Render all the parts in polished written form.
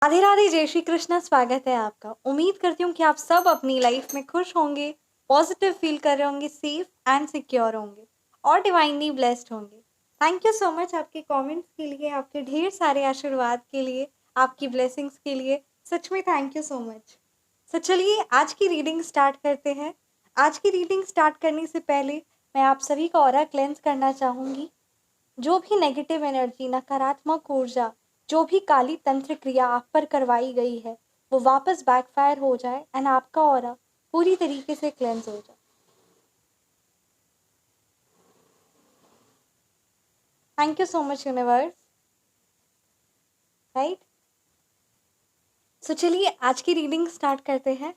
राधे राधे, जय श्री कृष्णा। स्वागत है आपका। उम्मीद करती हूँ कि आप सब अपनी लाइफ में खुश होंगे, पॉजिटिव फील कर रहे होंगे, सेफ एंड सिक्योर होंगे और डिवाइनली ब्लेस्ड होंगे। थैंक यू सो मच आपके कमेंट्स के लिए, आपके ढेर सारे आशीर्वाद के लिए, आपकी ब्लेसिंग्स के लिए। सच में थैंक यू सो मच। सो चलिए आज की रीडिंग स्टार्ट करते हैं। आज की रीडिंग स्टार्ट करने से पहले मैं आप सभी का ऑरा क्लेंस करना चाहूँगी। जो भी नेगेटिव एनर्जी, नकारात्मक ऊर्जा, जो भी काली तंत्र क्रिया आप पर करवाई गई है, वो वापस बैकफायर हो जाए एंड आपका ऑरा पूरी तरीके से क्लेंस हो जाए। Thank you so much universe. Right, so चलिए आज की रीडिंग स्टार्ट करते हैं।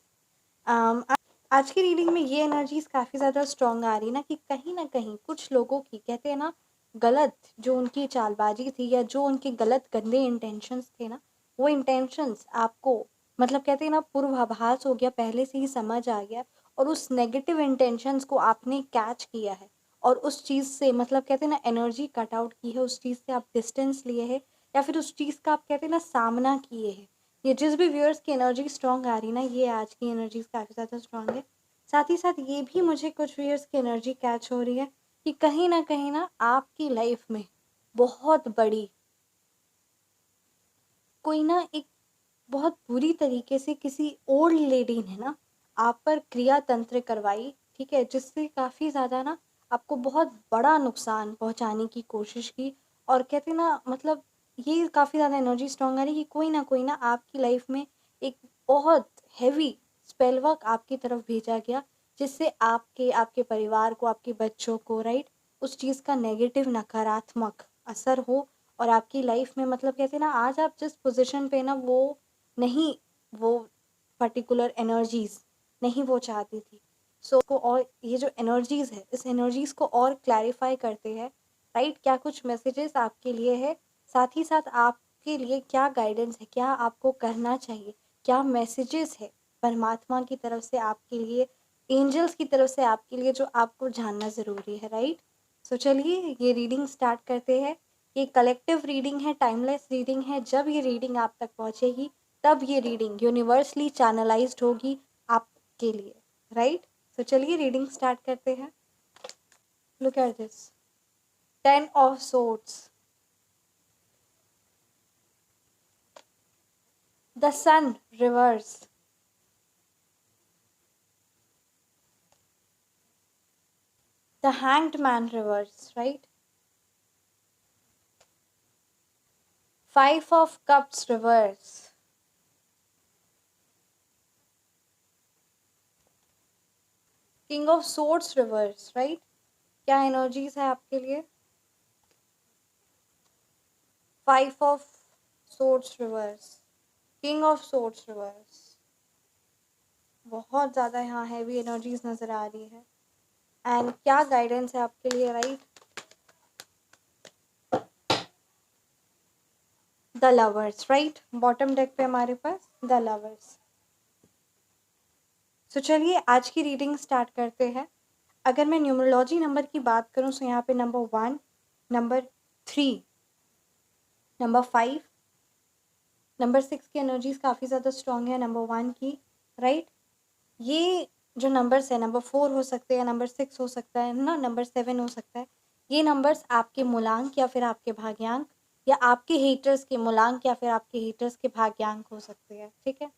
आज की रीडिंग में ये एनर्जीज काफ़ी ज़्यादा स्ट्रॉन्ग आ रही ना कि कहीं ना कहीं कुछ लोगों की, कहते हैं ना, गलत जो उनकी चालबाजी थी या जो उनके गलत गंदे इंटेंशंस थे ना, वो इंटेंशंस आपको, मतलब कहते हैं ना, पूर्वाभास हो गया, पहले से ही समझ आ गया और उस नेगेटिव इंटेंशंस को आपने कैच किया है और उस चीज़ से, मतलब कहते हैं ना, एनर्जी कट आउट की है, उस चीज़ से आप डिस्टेंस लिए है या फिर उस चीज़ का आप, कहते हैं ना, सामना किए हैं। ये जिस भी व्यूअर्स की एनर्जी स्ट्रॉन्ग आ रही ना, ये आज की एनर्जीज काफ़ी ज़्यादा स्ट्रॉन्ग है। साथ ही साथ ये भी मुझे कुछ व्यूअर्स की एनर्जी कैच हो रही है कि कहीं ना आपकी लाइफ में बहुत बड़ी कोई ना एक बहुत बुरी तरीके से किसी ओल्ड लेडी ने ना आप पर क्रिया तंत्र करवाई, ठीक है, जिससे काफ़ी ज़्यादा ना आपको बहुत बड़ा नुकसान पहुंचाने की कोशिश की। और कहते ना, मतलब ये काफ़ी ज़्यादा एनर्जी स्ट्रॉन्ग आ रही है कि कोई ना आपकी लाइफ में एक बहुत हैवी स्पेल वर्क आपकी तरफ भेजा गया, जिससे आपके आपके परिवार को, आपके बच्चों को, राइट, उस चीज़ का नेगेटिव, नकारात्मक असर हो। और आपकी लाइफ में, मतलब कहते हैं ना, आज आप जिस पोजीशन पे ना, वो नहीं, वो पर्टिकुलर एनर्जीज नहीं वो चाहती थी। सो को और ये जो एनर्जीज है, इस एनर्जीज को और क्लैरिफाई करते हैं। राइट, क्या कुछ मैसेजेस आपके लिए है, साथ ही साथ आपके लिए क्या गाइडेंस है, क्या आपको करना चाहिए, क्या मैसेजेस है परमात्मा की तरफ से आपके लिए, एंजल्स की तरफ से आपके लिए, जो आपको जानना ज़रूरी है। राइट, सो चलिए ये रीडिंग स्टार्ट करते हैं। ये कलेक्टिव रीडिंग है, टाइमलेस रीडिंग है। जब ये रीडिंग आप तक पहुंचेगी तब ये रीडिंग यूनिवर्सली चैनलाइज्ड होगी आपके लिए। राइट, सो चलिए रीडिंग स्टार्ट करते हैं। Look at this, 10 of Swords, the sun reverse, the hanged man reverse, right, 5 of Cups reverse, king of swords reverse. Right, क्या एनर्जीज है आपके लिए? 5 of Swords reverse, king of swords reverse. बहुत ज़्यादा यहाँ heavy energies नज़र आ रही है। एंड क्या गाइडेंस है आपके लिए? Right, the lovers. Right, bottom deck पे हमारे पास द लवर्स। सो चलिए आज की रीडिंग स्टार्ट करते हैं। अगर मैं न्यूमरोलॉजी नंबर की बात करूँ तो यहाँ पे नंबर 1, नंबर 3, नंबर 5, नंबर 6 की एनर्जीज काफ़ी ज़्यादा स्ट्रॉन्ग है, नंबर 1 की। राइट, ये जो नंबर्स है, नंबर 4 हो सकते हैं, नंबर 6 हो सकता है ना, नंबर 7 हो सकता है। ये नंबर्स आपके मूलांक या फिर आपके भाग्यांक या आपके हेटर्स के मूलांक या फिर आपके हेटर्स के भाग्यांक हो सकते हैं। ठीक है,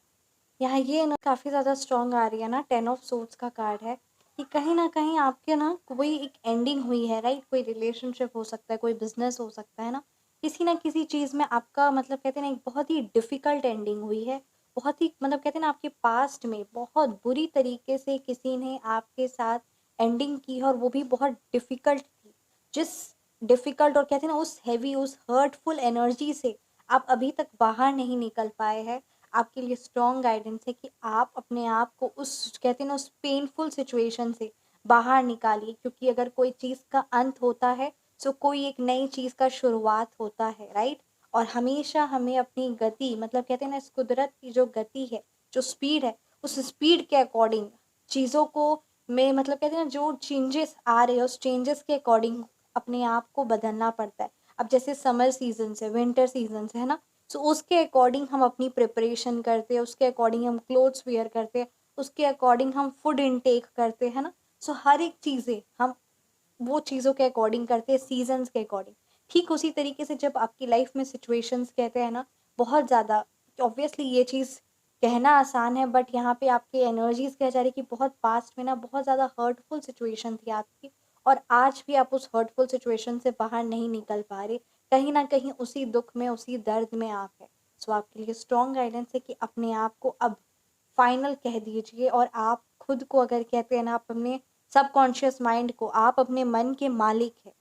यहाँ ये ना काफ़ी ज़्यादा स्ट्रॉन्ग आ रही है ना, 10 of Swords का कार्ड है कि कहीं ना कहीं आपके ना कोई एक एंडिंग हुई है। राइट, कोई रिलेशनशिप हो सकता है, कोई बिजनेस हो सकता है ना, किसी ना किसी चीज़ में आपका, मतलब कहते हैं ना, एक बहुत ही डिफ़िकल्ट एंडिंग हुई है। बहुत ही, मतलब कहते हैं ना, आपके पास्ट में बहुत बुरी तरीके से किसी ने आपके साथ एंडिंग की है और वो भी बहुत डिफ़िकल्ट थी। जिस डिफ़िकल्ट और, कहते हैं ना, उस हैवी, उस हर्टफुल एनर्जी से आप अभी तक बाहर नहीं निकल पाए हैं। आपके लिए स्ट्रॉन्ग गाइडेंस है कि आप अपने आप को उस, कहते हैं ना, उस पेनफुल सिचुएशन से बाहर निकालिए, क्योंकि अगर कोई चीज़ का अंत होता है तो कोई एक नई चीज़ का शुरुआत होता है। राइट, और हमेशा हमें अपनी गति, मतलब कहते हैं ना, इस कुदरत की जो गति है, जो स्पीड है, उस स्पीड के अकॉर्डिंग चीज़ों को, में, मतलब कहते हैं ना, जो चेंजेस आ रहे हैं उस चेंजेस के अकॉर्डिंग अपने आप को बदलना पड़ता है। अब जैसे समर सीजन से, विंटर सीजन से, है ना, सो उसके अकॉर्डिंग हम अपनी प्रिपरेशन करते हैं, उसके अकॉर्डिंग हम क्लोथ्स वेयर करते हैं, उसके अकॉर्डिंग हम फूड इनटेक करते हैं ना। सो हर एक चीज़ें हम वो चीज़ों के अकॉर्डिंग करते हैं, सीजन्स के अकॉर्डिंग। ठीक उसी तरीके से जब आपकी लाइफ में सिचुएशंस कहते हैं ना बहुत ज़्यादा, ऑब्वियसली ये चीज़ कहना आसान है बट यहाँ पे आपकी एनर्जीज कह जा रही कि बहुत पास्ट में ना बहुत ज़्यादा हर्टफुल सिचुएशन थी आपकी, और आज भी आप उस हर्टफुल सिचुएशन से बाहर नहीं निकल पा रहे, कहीं ना कहीं उसी दुख में उसी दर्द में आप है। सो आपके लिए स्ट्रॉन्ग गाइडेंस है कि अपने आप को अब फाइनल कह दीजिए, और आप खुद को अगर कहते हैं ना, आप अपने सबकॉन्शियस माइंड को, आप अपने मन के मालिक है।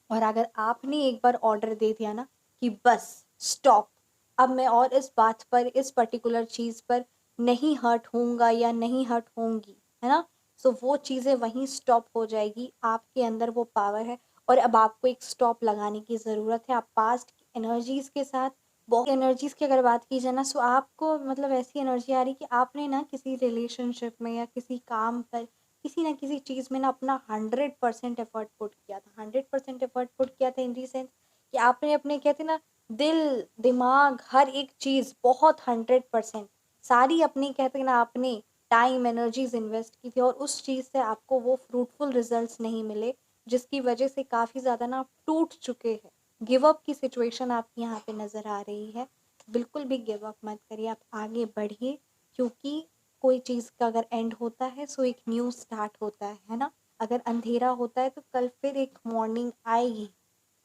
और अगर आपने एक बार ऑर्डर दे दिया ना कि बस स्टॉप, अब मैं और इस बात पर, इस पर्टिकुलर चीज़ पर नहीं हर्ट होऊंगा या नहीं हर्ट होंगी, है ना। सो वो चीज़ें वहीं स्टॉप हो जाएगी, आपके अंदर वो पावर है। और अब आपको एक स्टॉप लगाने की ज़रूरत है। आप पास्ट की एनर्जीज के साथ, बहुत एनर्जीज की अगर बात की जाए ना, सो आपको मतलब ऐसी एनर्जी आ रही कि आपने ना किसी रिलेशनशिप में या किसी काम पर, किसी ना किसी चीज़ में ना अपना 100% एफर्ट पुट किया था, 100% एफर्ट पुट किया था इन दी सेंस कि आपने अपने कहते ना दिल दिमाग हर एक चीज़ बहुत 100% सारी अपनी कहते ना आपने टाइम एनर्जीज इन्वेस्ट की थी, और उस चीज़ से आपको वो फ्रूटफुल रिजल्ट्स नहीं मिले, जिसकी वजह से काफ़ी ज़्यादा ना आप टूट चुके हैं। गिव अप की सिचुएशन आपकी यहाँ पे नज़र आ रही है। बिल्कुल भी गिव अप मत करिए, आप आगे बढ़िए, क्योंकि कोई चीज़ का अगर एंड होता है सो एक न्यू स्टार्ट होता है ना। अगर अंधेरा होता है तो कल फिर एक मॉर्निंग आएगी,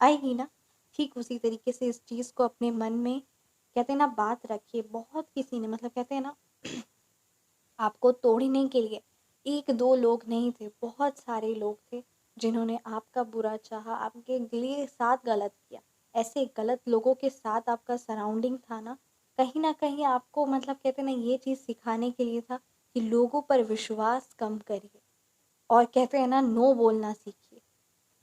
आएगी ना। ठीक उसी तरीके से इस चीज़ को अपने मन में कहते हैं ना बात रखिए। बहुत किसी ने मतलब कहते हैं ना आपको तोड़ने के लिए एक दो लोग नहीं थे, बहुत सारे लोग थे जिन्होंने आपका बुरा चाहा, आपके लिए साथ गलत किया। ऐसे गलत लोगों के साथ आपका सराउंडिंग था ना कहीं आपको मतलब कहते हैं ना ये चीज़ सिखाने के लिए था कि लोगों पर विश्वास कम करिए, और कहते हैं ना नो बोलना सीखिए।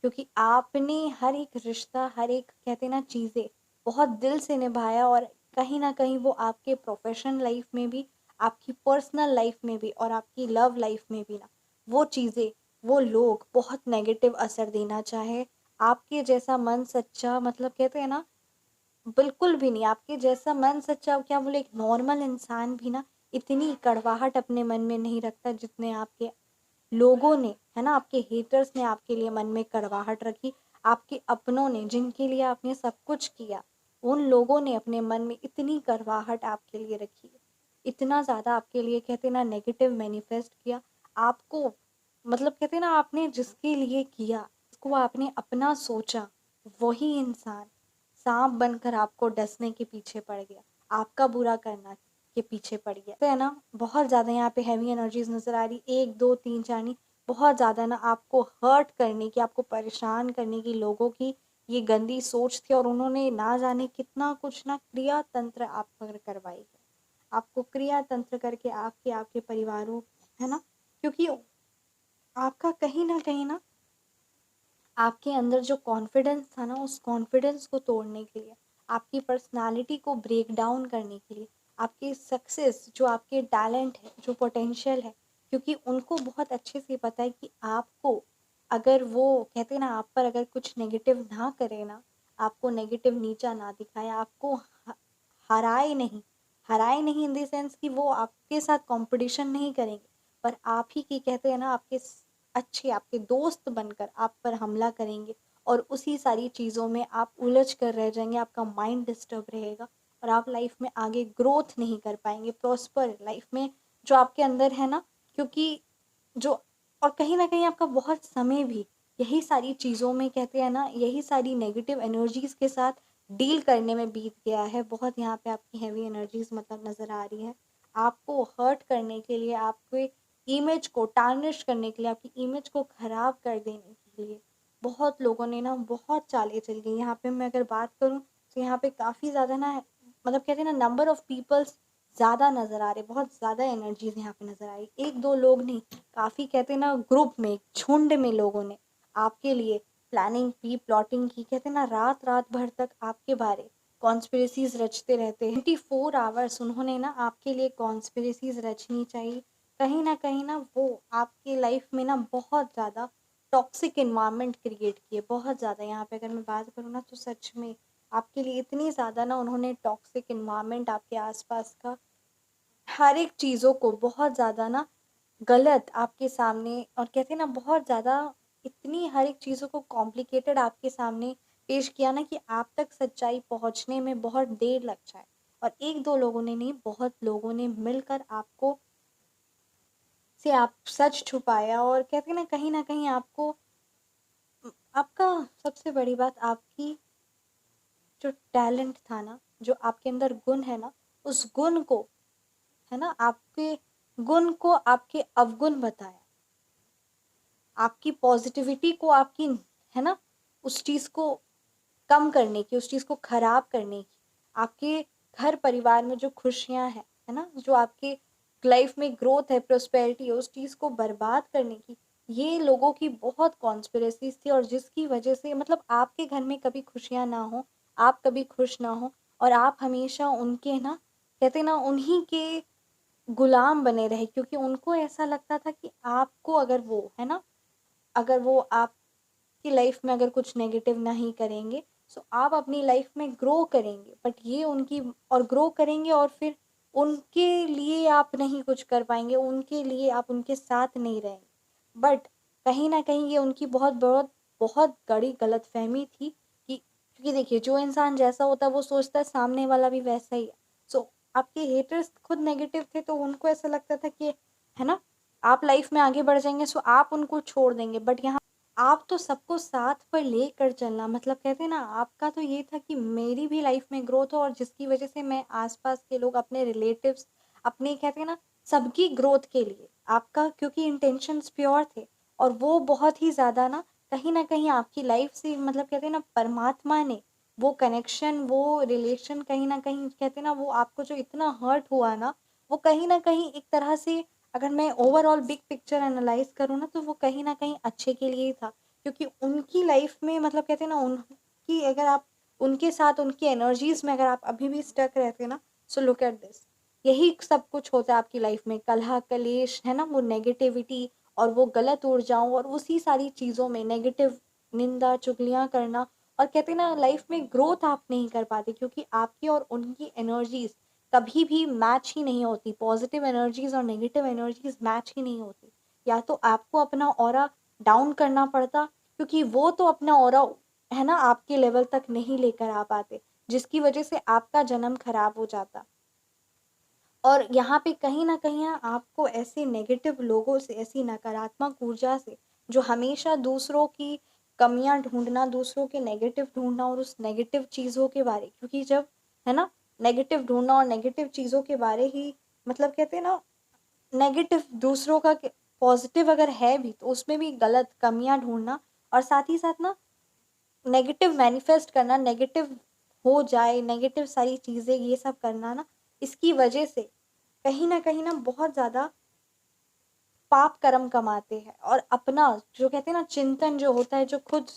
क्योंकि आपने हर एक रिश्ता, हर एक कहते हैं ना चीज़ें बहुत दिल से निभाया, और कहीं ना कहीं वो आपके प्रोफेशनल लाइफ में भी, आपकी पर्सनल लाइफ में भी, और आपकी लव लाइफ में भी ना वो चीज़ें, वो लोग बहुत नेगेटिव असर देना चाहे। आपके जैसा मन सच्चा मतलब कहते हैं ना बिल्कुल भी नहीं, आपके जैसा मन सच्चा क्या बोले, एक नॉर्मल इंसान भी ना इतनी कड़वाहट अपने मन में नहीं रखता जितने आपके लोगों ने, है ना, आपके हेटर्स ने आपके लिए मन में कड़वाहट रखी। आपके अपनों ने, जिनके लिए आपने सब कुछ किया, उन लोगों ने अपने मन में इतनी कड़वाहट आपके लिए रखी, इतना ज़्यादा आपके लिए कहते ना नेगेटिव मैनिफेस्ट किया। आपको मतलब कहते ना आपने जिसके लिए किया, उसको आपने अपना सोचा, वही इंसान सांप बनकर आपको डसने के पीछे पड़ गया, आपका बुरा करना के पीछे पड़ गया। तो है ना बहुत ज़्यादा यहाँ पे हैवी एनर्जीज नज़र आ रही, एक दो तीन चार नहीं, बहुत ज़्यादा ना आपको हर्ट करने की, आपको परेशान करने की लोगों की ये गंदी सोच थी, और उन्होंने ना जाने कितना कुछ ना क्रिया तंत्र आप पर करवाई है। आपको क्रिया तंत्र करके आपके आपके परिवारों, है ना, क्योंकि आपका कहीं ना आपके अंदर जो कॉन्फिडेंस था ना, उस कॉन्फिडेंस को तोड़ने के लिए, आपकी पर्सनालिटी को ब्रेक डाउन करने के लिए, आपकी सक्सेस, जो आपके टैलेंट है, जो पोटेंशियल है, क्योंकि उनको बहुत अच्छे से पता है कि आपको अगर वो कहते हैं ना आप पर अगर कुछ नेगेटिव ना करे ना, आपको नेगेटिव नीचा ना दिखाए, आपको हराए नहीं, हराए नहीं इन द सेंस कि वो आपके साथ कंपटीशन नहीं करेंगे, पर आप ही की कहते हैं ना आपके अच्छे आपके दोस्त बनकर आप पर हमला करेंगे, और उसी सारी चीज़ों में आप उलझ कर रह जाएंगे, आपका माइंड डिस्टर्ब रहेगा, और आप लाइफ में आगे ग्रोथ नहीं कर पाएंगे, प्रॉस्पर लाइफ में जो आपके अंदर है ना, क्योंकि जो, और कहीं ना कहीं आपका बहुत समय भी यही सारी चीज़ों में कहते हैं ना, यही सारी नेगेटिव एनर्जीज के साथ डील करने में बीत गया है। बहुत यहाँ पे आपकी हैवी एनर्जीज मतलब नज़र आ रही है। आपको हर्ट करने के लिए, आपके इमेज को टार्निश करने के लिए, आपकी इमेज को खराब कर देने के लिए बहुत लोगों ने ना बहुत चालें चल गई। यहाँ पे मैं अगर बात करूँ तो यहाँ पे काफ़ी ज़्यादा ना मतलब कहते हैं ना नंबर ऑफ पीपल्स ज़्यादा नज़र आ रहे, बहुत ज़्यादा एनर्जीज यहाँ पे नज़र आ रही, एक दो लोग नहीं, काफ़ी कहते हैं ना ग्रुप में, झुंड में लोगों ने आपके लिए प्लानिंग की, प्लॉटिंग की, कहते हैं ना रात रात भर तक आपके बारे कॉन्स्पिरेसीज रचते रहते हैं। 24 आवर्स उन्होंने ना आपके लिए कॉन्स्पिरेसीज रचनी चाहिए। कहीं ना वो आपके लाइफ में ना बहुत ज़्यादा टॉक्सिक इन्वायरमेंट क्रिएट किए, बहुत ज़्यादा। यहाँ पे अगर मैं बात करूँ ना तो सच में आपके लिए इतनी ज़्यादा ना उन्होंने टॉक्सिक एनवायरनमेंट आपके आसपास का हर एक चीज़ों को बहुत ज़्यादा ना गलत आपके सामने, और कहते हैं ना बहुत ज़्यादा इतनी हर एक चीज़ों को कॉम्प्लिकेटेड आपके सामने पेश किया ना कि आप तक सच्चाई पहुंचने में बहुत देर लग जाए। और एक दो लोगों ने नहीं, बहुत लोगों ने मिलकर आपको से आप सच छुपाया, और कहते हैं ना कहीं आपको आपका सबसे बड़ी बात आपकी जो टैलेंट था ना, जो आपके अंदर गुण है ना, उस गुण को, है ना, आपके गुण को आपके अवगुण बताया, आपकी पॉजिटिविटी को आपकी, है ना, उस चीज़ को कम करने की, उस चीज़ को खराब करने की, आपके घर परिवार में जो खुशियां हैं, है ना, जो आपके लाइफ में ग्रोथ है, प्रोस्पेरिटी है, उस चीज़ को बर्बाद करने की, ये लोगों की बहुत कॉन्स्पिरेसीज थी। और जिसकी वजह से मतलब आपके घर में कभी खुशियां ना हो, आप कभी खुश ना हो, और आप हमेशा उनके ना, कहते ना, उन्हीं के गुलाम बने रहे, क्योंकि उनको ऐसा लगता था कि आपको अगर वो, है ना, अगर वो आपकी लाइफ में अगर कुछ नेगेटिव नहीं करेंगे, सो आप अपनी लाइफ में ग्रो करेंगे, बट ये उनकी, और ग्रो करेंगे और फिर उनके लिए आप नहीं कुछ कर पाएंगे, उनके लिए आप उनके साथ नहीं रहेंगे। बट कहीं ना कहीं ये उनकी बहुत बहुत बहुत बड़ी गलतफहमी थी कि, क्योंकि देखिए जो इंसान जैसा होता है वो सोचता है सामने वाला भी वैसा ही है। सो आपके हेटर्स खुद नेगेटिव थे, तो उनको ऐसा लगता था कि, है ना, आप लाइफ में आगे बढ़ जाएंगे, सो आप उनको छोड़ देंगे। बट यहाँ आप तो सबको साथ पर लेकर चलना, मतलब कहते हैं ना, आपका तो ये था कि मेरी भी लाइफ में ग्रोथ हो, और जिसकी वजह से मैं आसपास के लोग, अपने रिलेटिव्स, अपने, कहते हैं ना, सबकी ग्रोथ के लिए आपका, क्योंकि इंटेंशंस प्योर थे। और वो बहुत ही ज़्यादा ना कहीं आपकी लाइफ से, मतलब कहते हैं ना, परमात्मा ने वो कनेक्शन, वो रिलेशन, कहीं ना कहीं कहते हैं ना, वो आपको जो इतना हर्ट हुआ वो कहीं ना कहीं एक तरह से, अगर मैं ओवरऑल बिग पिक्चर एनालाइज करूँ तो वो कहीं ना कहीं अच्छे के लिए ही था। क्योंकि उनकी लाइफ में, मतलब कहते हैं ना, उनकी अगर आप उनके साथ, उनकी एनर्जीज में अगर आप अभी भी स्टक रहते ना, सो लुक एट दिस, यही सब कुछ होता है आपकी लाइफ में, कलह कलेश, है ना, वो नेगेटिविटी, और वो गलत ऊर्जाओं, और उसी सारी चीज़ों में नेगेटिव निंदा चुगलियाँ करना। और कहते हैं ना, लाइफ में ग्रोथ आप नहीं कर पाते, क्योंकि आपकी और उनकी एनर्जीज कभी भी मैच ही नहीं होती, पॉजिटिव एनर्जीज और नेगेटिव एनर्जीज मैच ही नहीं होती। या तो आपको अपना ऑरा डाउन करना पड़ता, क्योंकि वो तो अपना ऑरा, है ना, आपके लेवल तक नहीं लेकर आ पाते, जिसकी वजह से आपका जन्म खराब हो जाता। और यहाँ पे कहीं न कहीं आपको ऐसे नेगेटिव लोगों से, ऐसी नकारात्मक ऊर्जा से, जो हमेशा दूसरों की कमियाँ ढूँढना, दूसरों के नेगेटिव ढूँढना, और उस नेगेटिव चीज़ों के बारे, क्योंकि जब, है ना, नेगेटिव ढूँढना और नेगेटिव चीज़ों के बारे ही, मतलब कहते हैं ना, नेगेटिव दूसरों का, पॉजिटिव अगर है भी तो उसमें भी गलत कमियाँ ढूँढना, और साथ ही साथ नेगेटिव मैनिफेस्ट करना, नेगेटिव हो जाए, नेगेटिव सारी चीज़ें ये सब करना इसकी वजह से कहीं ना बहुत ज़्यादा पाप कर्म कमाते हैं। और अपना जो कहते हैं ना, चिंतन जो होता है, जो खुद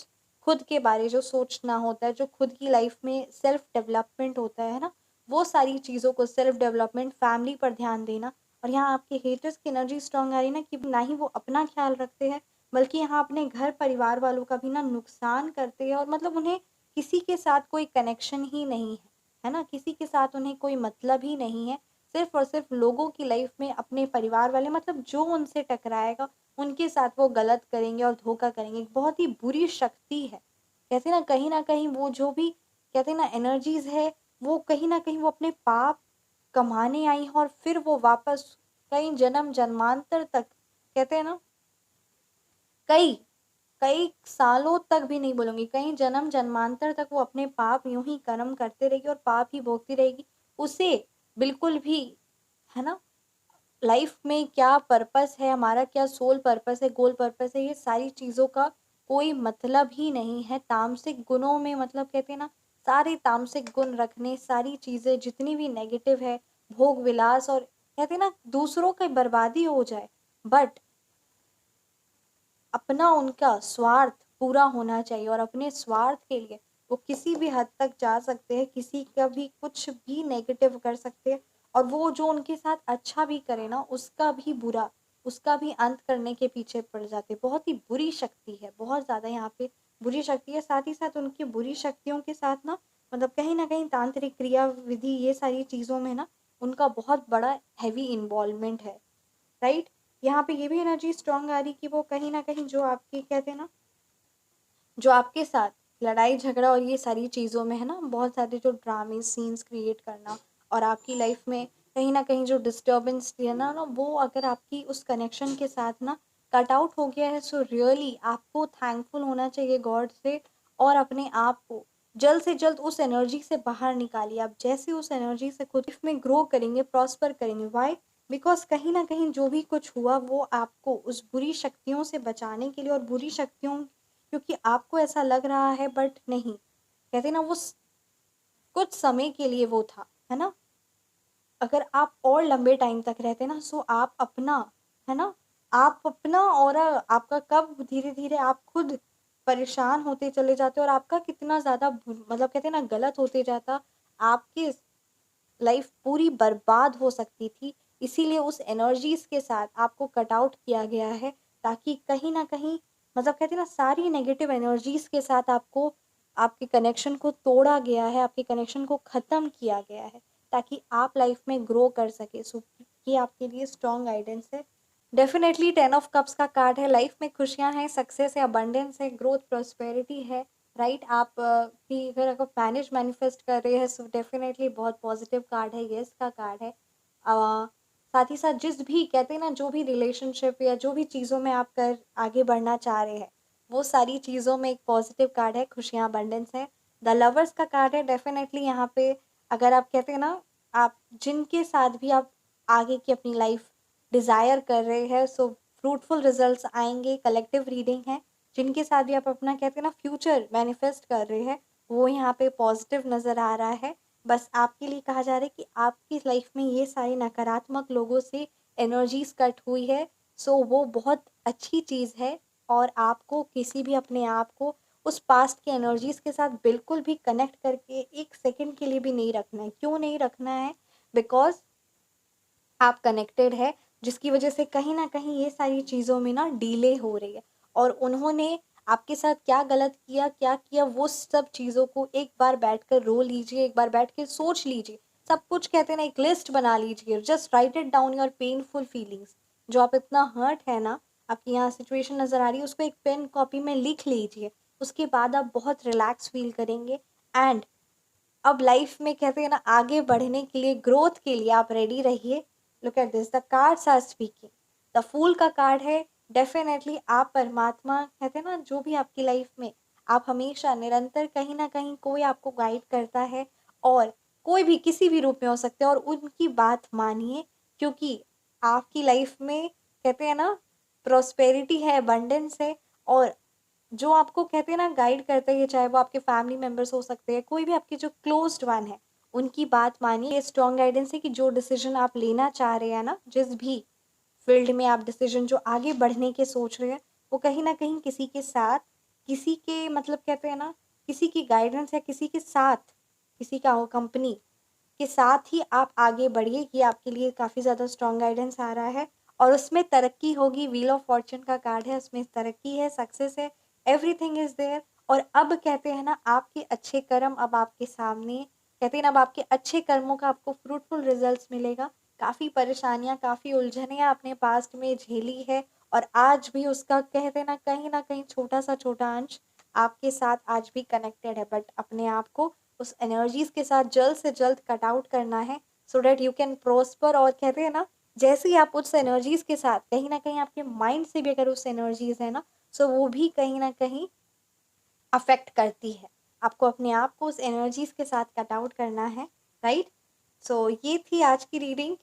खुद के बारे जो सोचना होता है, जो खुद की लाइफ में सेल्फ डेवलपमेंट होता है ना, वो सारी चीज़ों को, सेल्फ डेवलपमेंट, फैमिली पर ध्यान देना। और यहाँ आपके हेटर्स की एनर्जी स्ट्रांग आ रही ना, कि ना ही वो अपना ख्याल रखते हैं, बल्कि यहाँ अपने घर परिवार वालों का भी नुकसान करते हैं। और मतलब उन्हें किसी के साथ कोई कनेक्शन ही नहीं है ना, किसी के साथ उन्हें कोई मतलब ही नहीं है। सिर्फ और सिर्फ लोगों की लाइफ में अपने परिवार वाले, मतलब जो उनसे टकराएगा उनके साथ वो गलत करेंगे और धोखा करेंगे। बहुत ही बुरी शक्ति है। कहते ना कहीं वो जो भी, कहते ना, एनर्जीज है, वो कहीं ना कहीं वो अपने पाप कमाने आई है, और फिर वो वापस कई जन्म जन्मांतर तक, कहते हैं ना, कई कई सालों तक भी नहीं बोलूंगी, कई जन्म जन्मांतर तक वो अपने पाप यूं ही कर्म करते रहेगी और पाप ही भोगती रहेगी। उसे बिल्कुल भी, है ना, लाइफ में क्या पर्पस है हमारा, क्या सोल पर्पस है, गोल पर्पस है, ये सारी चीज़ों का कोई मतलब ही नहीं है। तामसिक गुणों में, मतलब कहते हैं ना, सारे तामसिक गुण रखने, सारी चीज़ें जितनी भी नेगेटिव है, भोग विलास, और कहते हैं ना, दूसरों की बर्बादी हो जाए, बट अपना उनका स्वार्थ पूरा होना चाहिए। और अपने स्वार्थ के लिए वो किसी भी हद तक जा सकते हैं, किसी का भी कुछ भी नेगेटिव कर सकते हैं। और वो जो उनके साथ अच्छा भी करे ना, उसका भी बुरा, उसका भी अंत करने के पीछे पड़ जाते हैं। बहुत ही बुरी शक्ति है, बहुत ज़्यादा यहाँ पे बुरी शक्ति है। साथ ही साथ उनकी बुरी शक्तियों के साथ मतलब कहीं ना कहीं तांत्रिक क्रिया विधि ये सारी चीज़ों में ना उनका बहुत बड़ा हैवी इन्वॉल्वमेंट है, राइट। यहाँ पे ये भी एनर्जी स्ट्रांग आ रही कि वो कहीं ना कहीं जो आपके कहते हैं ना, जो आपके साथ लड़ाई झगड़ा और ये सारी चीज़ों में है ना, बहुत सारे जो ड्रामे सीन्स क्रिएट करना और आपकी लाइफ में कहीं ना कहीं जो डिस्टर्बेंस थी ना ना वो अगर आपकी उस कनेक्शन के साथ ना कट आउट हो गया है, सो रियली आपको थैंकफुल होना चाहिए गॉड से। और अपने आप को जल्द से जल्द उस एनर्जी से बाहर निकालिए। आप जैसे उस एनर्जी से खुद में ग्रो करेंगे, प्रॉस्पर करेंगे। वाई? बिकॉज कहीं ना कहीं जो भी कुछ हुआ वो आपको उस बुरी शक्तियों से बचाने के लिए, और बुरी शक्तियों क्योंकि आपको ऐसा लग रहा है बट नहीं, कहते ना वो कुछ समय के लिए वो था, है ना। अगर आप और लंबे टाइम तक रहते ना, सो आप अपना, है ना, आप अपना और आपका कब धीरे धीरे आप खुद परेशान होते चले जाते और आपका कितना ज़्यादा मतलब कहते हैं ना गलत होते जाता, आपकी लाइफ पूरी बर्बाद हो सकती थी। इसीलिए उस एनर्जीज के साथ आपको कट आउट किया गया है, ताकि कहीं ना कहीं मतलब कहते हैं ना सारी नेगेटिव एनर्जीज के साथ आपको आपके कनेक्शन को तोड़ा गया है, आपके कनेक्शन को ख़त्म किया गया है, ताकि आप लाइफ में ग्रो कर सके। सो ये आपके लिए स्ट्रॉन्ग गाइडेंस है। डेफिनेटली 10 ऑफ कप्स का कार्ड है। लाइफ में खुशियां हैं, सक्सेस है, अबंडेंस है, ग्रोथ, प्रॉस्पेरिटी है, राइट। आप भी अगर मैनेज मैनिफेस्ट कर रहे हैं, सो डेफिनेटली बहुत पॉजिटिव कार्ड है, येस का कार्ड है। साथ ही साथ जिस भी कहते हैं ना जो भी रिलेशनशिप या जो भी चीज़ों में आप कर आगे बढ़ना चाह रहे हैं, वो सारी चीज़ों में एक पॉजिटिव कार्ड है, खुशियाँ, अबंडेंस है। द लवर्स का कार्ड है। डेफिनेटली यहाँ पे अगर आप कहते हैं ना, आप जिनके साथ भी आप आगे की अपनी लाइफ डिज़ायर कर रहे हैं, सो फ्रूटफुल रिजल्ट्स आएंगे। कलेक्टिव रीडिंग है। जिनके साथ भी आप अपना कहते हैं ना फ्यूचर मैनिफेस्ट कर रहे हैं, वो यहाँ पे पॉजिटिव नज़र आ रहा है। बस आपके लिए कहा जा रहा है कि आपकी लाइफ में ये सारी नकारात्मक लोगों से एनर्जीज कट हुई है, सो वो बहुत अच्छी चीज़ है। और आपको किसी भी अपने आप को उस पास्ट की एनर्जीज के साथ बिल्कुल भी कनेक्ट करके एक सेकंड के लिए भी नहीं रखना है। क्यों नहीं रखना है? बिकॉज आप कनेक्टेड है, जिसकी वजह से कहीं ना कहीं ये सारी चीज़ों में ना डिले हो रही है। और उन्होंने आपके साथ क्या गलत किया, क्या किया, वो सब चीज़ों को एक बार बैठकर रो लीजिए, एक बार बैठ के सोच लीजिए। सब कुछ कहते हैं ना, एक लिस्ट बना लीजिए। Just right it down your painful feelings. जो आप इतना हर्ट है ना, आपकी यहाँ सिचुएशन नज़र आ रही है, उसको एक पेन कॉपी में लिख लीजिए। उसके बाद आप बहुत रिलैक्स फील करेंगे। एंड अब लाइफ में कहते हैं ना आगे बढ़ने के लिए, ग्रोथ के लिए आप रेडी रहिए। Look at this, the cards are speaking. The fool का कार्ड है। डेफिनेटली आप परमात्मा कहते हैं ना, जो भी आपकी लाइफ में आप हमेशा निरंतर कहीं ना कहीं कोई आपको गाइड करता है, और कोई भी किसी भी रूप में हो सकते हैं, और उनकी बात मानिए। क्योंकि आपकी लाइफ में कहते हैं ना प्रोस्पेरिटी है, अबंडेंस है। और जो आपको कहते हैं ना गाइड करते हैं, चाहे वो आपके फैमिली मेंबर्स हो सकते हैं, कोई भी आपके जो क्लोज्ड वन है, उनकी बात मानिए। ये स्ट्रॉन्ग गाइडेंस है कि जो डिसीजन आप लेना चाह रहे हैं ना, जिस भी फील्ड में आप डिसीजन जो आगे बढ़ने के सोच रहे हैं, वो कहीं ना कहीं किसी के साथ, किसी के मतलब कहते हैं ना किसी की गाइडेंस या किसी के साथ, किसी का हो कंपनी के साथ ही आप आगे बढ़िए। ये आपके लिए काफ़ी ज़्यादा स्ट्रॉन्ग गाइडेंस आ रहा है। और उसमें तरक्की होगी। व्हील ऑफ फॉर्चून का कार्ड है, उसमें तरक्की है, सक्सेस है, एवरीथिंग इज देयर। और अब कहते हैं ना आपके अच्छे कर्म अब आपके सामने, कहते हैं ना अब आपके अच्छे कर्मों का आपको फ्रूटफुल रिजल्ट्स मिलेगा। काफ़ी परेशानियां, काफ़ी उलझनें आपने पास्ट में झेली है, और आज भी उसका कहते हैं ना कहीं छोटा सा छोटा अंश आपके साथ आज भी कनेक्टेड है। बट अपने आप को उस एनर्जीज के साथ जल्द से जल्द कट आउट करना है, so that you can prosper. और कहते हैं ना जैसे ही आप उस एनर्जीज के साथ कहीं ना कहीं आपके माइंड से भी अगर उस एनर्जीज है ना, सो वो भी कहीं ना कहीं अफेक्ट करती है। आपको अपने आप को उस एनर्जीज के साथ कट आउट करना है, राइट। सो ये थी आज की रीडिंग।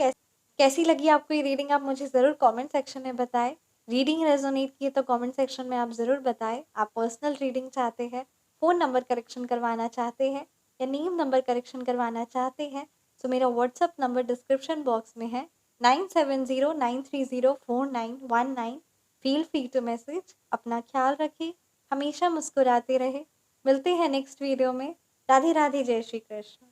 कैसी लगी आपको ये रीडिंग, आप मुझे ज़रूर कमेंट सेक्शन में बताएं। रीडिंग रेजोनेट की तो कमेंट सेक्शन में आप ज़रूर बताएं। आप पर्सनल रीडिंग चाहते हैं, फ़ोन नंबर करेक्शन करवाना चाहते हैं, या नेम नंबर करेक्शन करवाना चाहते हैं, तो मेरा व्हाट्सअप नंबर डिस्क्रिप्शन बॉक्स में है, 9709304919। Feel free to message. अपना ख्याल रखें, हमेशा मुस्कुराते रहे। मिलते हैं नेक्स्ट वीडियो में। राधे राधे, जय श्री कृष्ण।